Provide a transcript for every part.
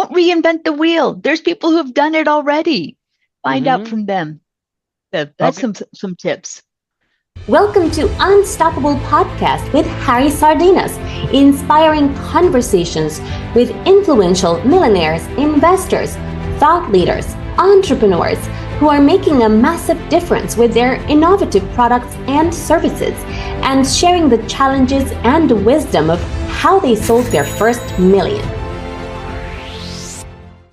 Don't reinvent the wheel. There's people who've done it already. Find out Mm-hmm. from them. That's Okay. some tips. Welcome to Unstoppable Podcast with Harry Sardinas, inspiring conversations with influential millionaires, investors, thought leaders, entrepreneurs who are making a massive difference with their innovative products and services, and sharing the challenges and wisdom of how they sold their first million.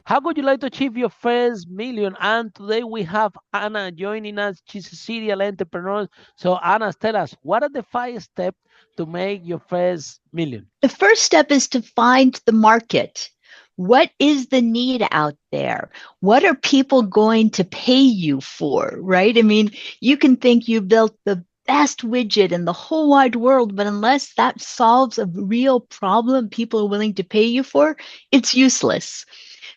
How would you like to achieve your first million? And today we have Anna joining us. She's a serial entrepreneur. So Anna, tell us, what are the 5 steps to make your first million? The first step is to find the market. What is the need out there? What are people going to pay you for, right? I mean, you can think you built the best widget in the whole wide world, but unless that solves a real problem people are willing to pay you for, it's useless.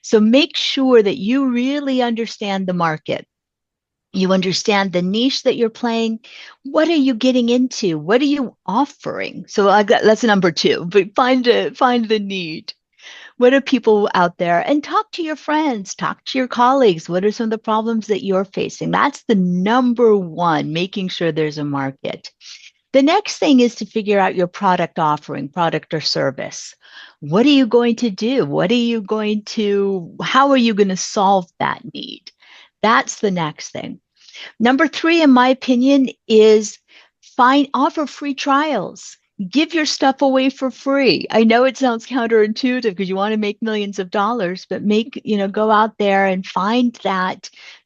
So make sure that you really understand the market. You understand the niche that you're playing. What are you getting into? What are you offering? So that's number 2, but find the need. What are people out there? And talk to your friends, talk to your colleagues. What are some of the problems that you're facing? That's the number 1, making sure there's a market. The next thing is to figure out your product offering, product or service. What are you going to do? How are you going to solve that need? That's the next thing. Number 3, in my opinion, is offer free trials. Give your stuff away for free. I know it sounds counterintuitive because you want to make millions of dollars, but go out there and find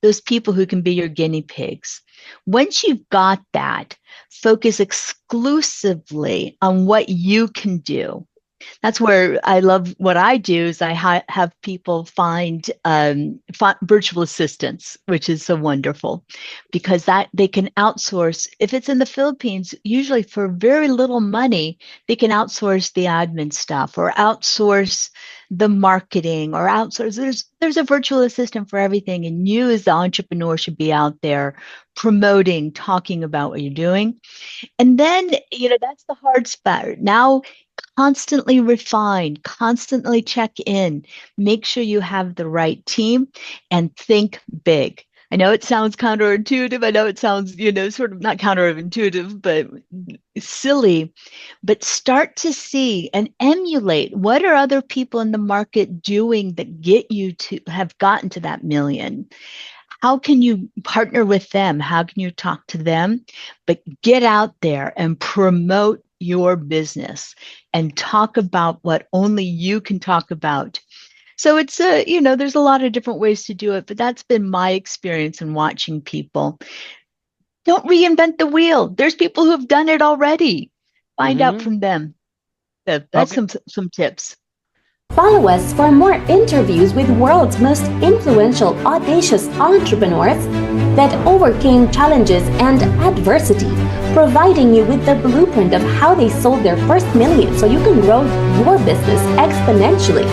those people who can be your guinea pigs. Once you've got that, focus exclusively on what you can do. That's where I love what I do is I have people find virtual assistants, which is so wonderful because that they can outsource. If it's in the Philippines, usually for very little money, they can outsource the admin stuff or outsource the marketing or outsource. There's a virtual assistant for everything. And you as the entrepreneur should be out there promoting, talking about what you're doing. And then, that's the hard spot. Now, constantly refine, constantly check in, make sure you have the right team and think big. I know it sounds counterintuitive. I know it sounds, sort of not counterintuitive, but silly, but start to see and emulate what are other people in the market doing that get you to have gotten to that million. How can you partner with them? How can you talk to them? But get out there and promote your business and talk about what only you can talk about. So it's there's a lot of different ways to do it, but that's been my experience in watching people. Don't reinvent the wheel. There's people who've done it already. Find out Mm-hmm. from them. That's Okay. some tips. Follow us for more interviews with world's most influential, audacious entrepreneurs that overcame challenges and adversity, providing you with the blueprint of how they sold their first million so you can grow your business exponentially.